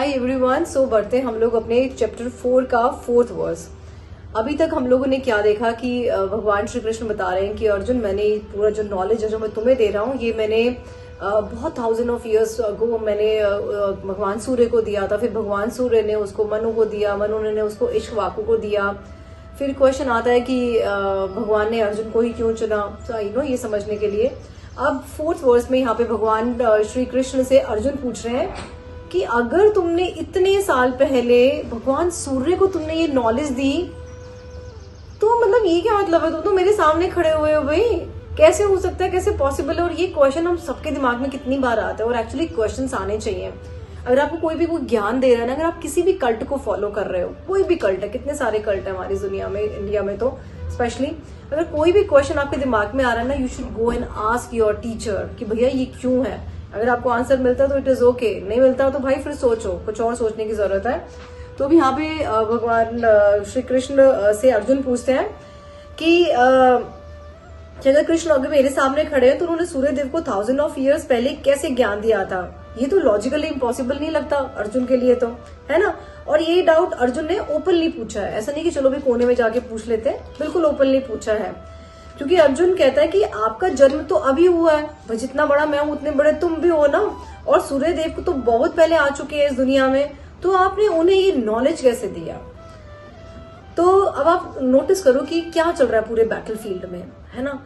Hi everyone. सो बढ़ते हम लोग अपने चैप्टर 4 का 4th वर्स। अभी तक हम लोगों ने क्या देखा कि भगवान श्री कृष्ण बता रहे हैं कि अर्जुन, मैंने पूरा जो नॉलेज है जो मैं तुम्हें दे रहा हूँ, ये मैंने बहुत 1000 ऑफ ईयर्स अगो मैंने भगवान सूर्य को दिया था। फिर भगवान सूर्य ने उसको मनु को दिया, मनु ने उसको इक्ष्वाकु को दिया। फिर क्वेश्चन आता है कि भगवान ने अर्जुन को ही क्यों चुना, ये समझने के लिए। अब 4th वर्स में यहाँ पे भगवान श्री कृष्ण से अर्जुन पूछ रहे हैं कि अगर तुमने इतने साल पहले भगवान सूर्य को तुमने ये नॉलेज दी, तो मतलब ये क्या मतलब है, तुम तो मेरे सामने खड़े हुए हो भाई, कैसे हो सकता है, कैसे पॉसिबल है। और ये क्वेश्चन हम सबके दिमाग में कितनी बार आता है, और एक्चुअली क्वेश्चंस आने चाहिए। अगर आपको कोई भी ज्ञान दे रहा है ना, अगर आप किसी भी कल्ट को फॉलो कर रहे हो, कोई भी कल्ट है, कितने सारे कल्ट है हमारी दुनिया में, इंडिया में तो स्पेशली, अगर कोई भी क्वेश्चन आपके दिमाग में आ रहा है ना, you should go and ask your teacher कि भैया ये क्यों है। अगर आपको आंसर मिलता है तो इट इज ओके, नहीं मिलता तो भाई फिर सोचो, कुछ और सोचने की जरूरत है। तो भी यहाँ पे भगवान श्री कृष्ण से अर्जुन पूछते हैं कि अगर कृष्ण अगर मेरे सामने खड़े हैं तो उन्होंने सूर्य देव को 1000 ऑफ ईयर्स पहले कैसे ज्ञान दिया था। ये तो लॉजिकली इम्पॉसिबल नहीं लगता अर्जुन के लिए, तो है ना। और ये डाउट अर्जुन ने ओपनली पूछा है, ऐसा नहीं कि चलो भी कोने में जाके पूछ लेते हैं, बिल्कुल ओपनली पूछा है। क्योंकि अर्जुन कहता है कि आपका जन्म तो अभी हुआ है, जितना बड़ा मैं हूं उतने बड़े तुम भी हो ना, और सूर्य देव को तो बहुत पहले आ चुके हैं इस दुनिया में, तो आपने उन्हें ये नॉलेज कैसे दिया। तो अब आप नोटिस करो कि क्या चल रहा है पूरे बैटल फील्ड में, है ना।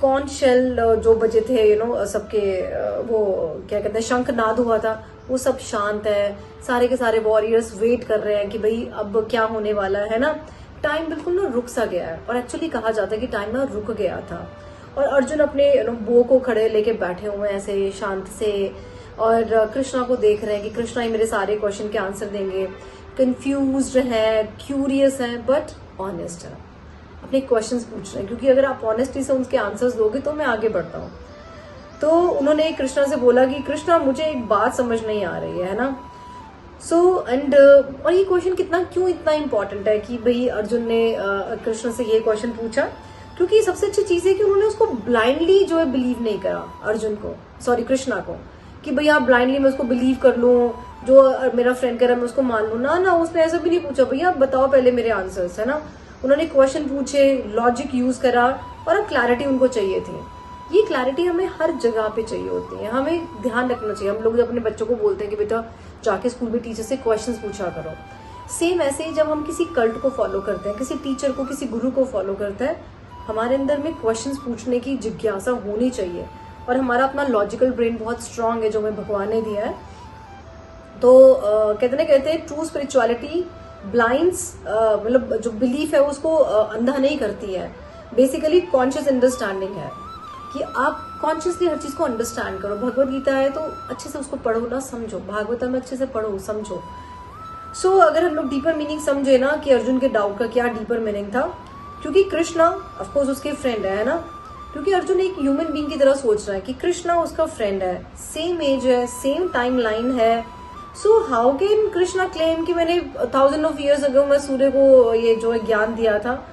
कौन शेल जो बजे थे, सबके वो क्या कहते हैं, शंख नाद हुआ था, वो सब शांत है। सारे के सारे वॉरियर्स वेट कर रहे हैं कि भाई अब क्या होने वाला है ना। टाइम बिल्कुल ना रुक सा गया है, और एक्चुअली कहा जाता है कि टाइम ना रुक गया था। और अर्जुन अपने बो को खड़े लेके बैठे हुए हैं ऐसे शांत से, और कृष्णा को देख रहे हैं कि कृष्णा ही मेरे सारे क्वेश्चन के आंसर देंगे। कंफ्यूज्ड है, क्यूरियस है, बट ऑनेस्ट है, अपने क्वेश्चंस पूछ रहे हैं, क्योंकि अगर आप ऑनेस्टी से उनके आंसर्स दोगे तो मैं आगे बढ़ता हूँ। तो उन्होंने कृष्णा से बोला कि कृष्णा, मुझे एक बात समझ नहीं आ रही है ना। और ये क्वेश्चन क्यों इतना इम्पोर्टेंट है कि भाई अर्जुन ने कृष्ण से ये क्वेश्चन पूछा, क्योंकि सबसे अच्छी चीज है कि उन्होंने उसको ब्लाइंडली जो है बिलीव नहीं करा अर्जुन को, सॉरी कृष्णा को, कि भैया ब्लाइंडली मैं उसको बिलीव कर लूं, जो मेरा फ्रेंड कह रहा है मैं उसको मान लूं ना। उसने ऐसा भी नहीं पूछा, भैया आप बताओ पहले मेरे आंसर्स, है ना। उन्होंने क्वेश्चन पूछे, लॉजिक यूज करा, और अब क्लैरिटी उनको चाहिए थी। ये क्लैरिटी हमें हर जगह पे चाहिए होती है, हमें ध्यान रखना चाहिए। हम लोग अपने बच्चों को बोलते हैं कि बेटा जाके स्कूल में टीचर से क्वेश्चंस पूछा करो। सेम ऐसे ही जब हम किसी कल्ट को फॉलो करते हैं, किसी टीचर को, किसी गुरु को फॉलो करते हैं, हमारे अंदर में क्वेश्चंस पूछने की जिज्ञासा होनी चाहिए। और हमारा अपना लॉजिकल ब्रेन बहुत स्ट्रांग है, जो हमें भगवान ने दिया है। तो कहते हैं ट्रू स्पिरिचुअलिटी ब्लाइंड्स, मतलब जो बिलीफ है उसको अंधा नहीं करती है। बेसिकली कॉन्शियस अंडरस्टैंडिंग है कि आप कॉन्शियसली हर चीज को अंडरस्टैंड करो। भगवत गीता है तो अच्छे से उसको पढ़ो ना, समझो। भागवतम में अच्छे से पढ़ो, समझो। अगर हम लोग डीपर मीनिंग समझे ना कि अर्जुन के डाउट का क्या डीपर मीनिंग था, क्योंकि कृष्णा ऑफकोर्स उसके फ्रेंड है ना। क्योंकि अर्जुन एक ह्यूमन बीइंग की तरह सोच रहा है कि कृष्णा उसका फ्रेंड है, सेम एज है, सेम टाइम लाइन है। हाउ कैन कृष्णा क्लेम कि मैंने 1000 ऑफ ईयर्स अगो मैं सूर्य को ये जो है ज्ञान दिया था।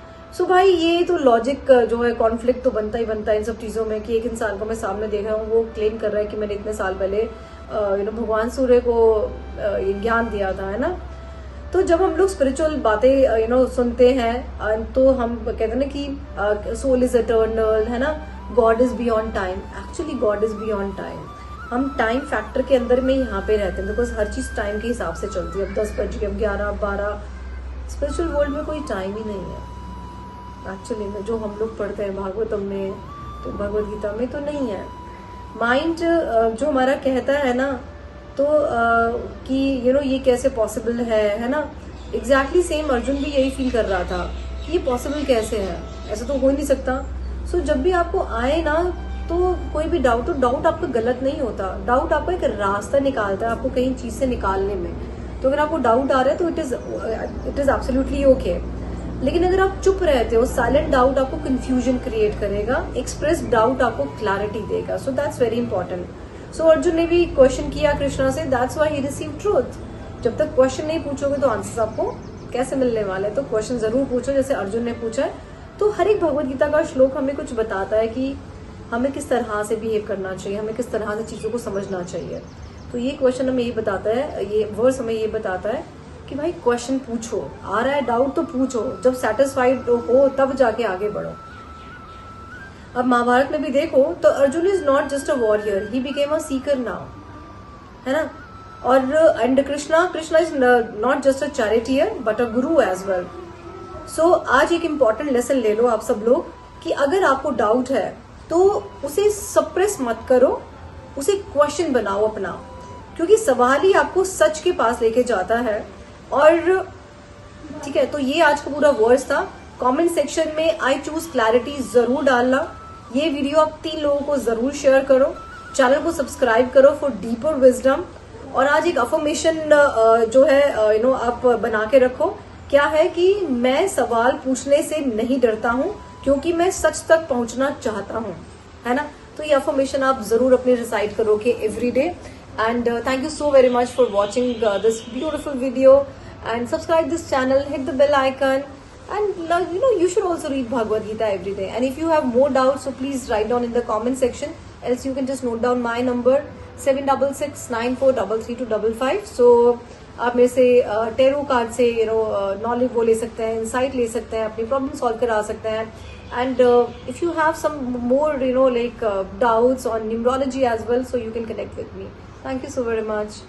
भाई ये तो लॉजिक जो है, कॉन्फ्लिक्ट तो बनता ही बनता है इन सब चीजों में, कि एक इंसान को मैं सामने देख रहा हूँ, वो क्लेम कर रहा है कि मैंने इतने साल पहले भगवान सूर्य को ये ज्ञान दिया था, है ना। तो जब हम लोग स्पिरिचुअल बातें सुनते हैं, तो हम कहते हैं ना कि सोल इज इटर्नल, है ना, God is beyond time. Actually God is beyond time. हम टाइम फैक्टर के अंदर में यहाँ पे रहते हैं, बिकॉज हर चीज टाइम के हिसाब से चलती है। अब 10 बज गए, अब 11, 12, स्पिरिचुअल वर्ल्ड में कोई टाइम ही नहीं है एक्चुअली में। जो हम लोग पढ़ते हैं भागवतम में, तो भगवत गीता में तो नहीं है। माइंड जो हमारा कहता है ना, तो कि ये कैसे पॉसिबल है ना। एग्जैक्टली सेम अर्जुन भी यही फील कर रहा था कि ये पॉसिबल कैसे है, ऐसा तो हो ही नहीं सकता। जब भी आपको आए ना, तो कोई भी डाउट, तो डाउट आपका गलत नहीं होता। डाउट आपको एक रास्ता निकालता है, आपको कहीं चीज से निकालने में। तो अगर आपको डाउट आ रहा है तो इट इज एब्सोल्युटली ओके। लेकिन अगर आप चुप रहते हो, साइलेंट डाउट आपको कंफ्यूजन क्रिएट करेगा, एक्सप्रेस डाउट आपको क्लैरिटी देगा। दैट्स वेरी इंपॉर्टेंट। अर्जुन ने भी क्वेश्चन किया कृष्णा से, that's why he received truth. जब तक क्वेश्चन नहीं पूछोगे तो आंसर्स आपको कैसे मिलने वाले। तो क्वेश्चन जरूर पूछो, जैसे अर्जुन ने पूछा है। तो हर एक भगवत गीता का श्लोक हमें कुछ बताता है कि हमें किस तरह से बिहेव करना चाहिए, हमें किस तरह से चीजों को समझना चाहिए। तो ये क्वेश्चन हमें ये बताता है, ये वर्स हमें ये बताता है कि भाई क्वेश्चन पूछो, आ रहा है डाउट तो पूछो, जब सेटिस्फाइड हो तब जाके आगे बढ़ो। अब महाभारत में भी देखो तो Arjun is not just a warrior, he became a seeker now, है ना। और and Krishna is not just a charioteer but a guru as well. सो आज एक इंपॉर्टेंट लेसन ले लो आप सब लोग कि अगर आपको डाउट है तो उसे सप्रेस मत करो, उसे क्वेश्चन बनाओ अपना, क्योंकि सवाल ही आपको सच के पास लेके जाता है। और ठीक है, तो ये आज का पूरा वर्ड्स था। कमेंट सेक्शन में आई चूज क्लैरिटी जरूर डालना। ये वीडियो आप 3 लोगों को जरूर शेयर करो, चैनल को सब्सक्राइब करो फॉर डीपर विजडम। और आज एक अफर्मेशन जो है आप बना के रखो, क्या है कि मैं सवाल पूछने से नहीं डरता हूं क्योंकि मैं सच तक पहुंचना चाहता हूं, है ना। तो ये अफर्मेशन आप जरूर अपने रिसाइट करोगे every day. And thank you so very much for watching this beautiful video and subscribe this channel, hit the bell icon, and you should also read Bhagavad Gita every day. And if you have more doubts, so please write down in the comment section, else you can just note down my number 7669433255. So आप मेरे से tarot card से knowledge वो ले सकते हैं, insight ले सकते हैं, अपनी प्रॉब्लम सॉल्व करा सकते हैं। And if you have some more like doubts on numerology as well, so you can connect with me. Thank you so very much.